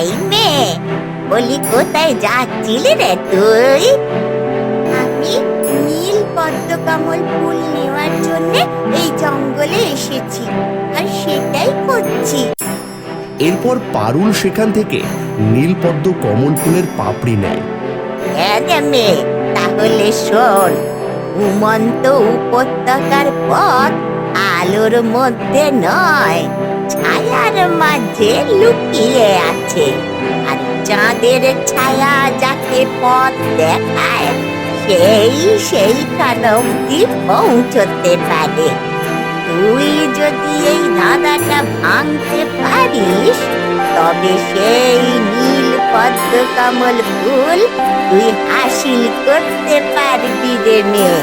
এই মেয়ে, বলি কোথায় যাচ্ছিলি রে তুই? আমি নীল পদ্মকমল ফুল নেওয়ার জন্য এই জঙ্গলে এসেছি, আর সেটাই করছি। এরপর পারুল সেখান থেকে নীলপদ্ম কমল ফুলের পাপড়ি নেয়। হ্যাঁ রে মেয়ে, তাহলে শোন, ঘুমন্ত উপত্যকার পথ আলোর মধ্যে নয়, ছায়ার মাঝে লুকিয়ে আছে। আর চাঁদের ছায়া যাকে পথ দেখায়, সেইখান অব্দি পৌঁছতে পারে। তুই যদি এই ধাঁধাটা ভাঙতে পারিস, তবে সেই নীল পদ্ম কমল ফুল তুই হাসিল করতে পারবি রে মেয়ে।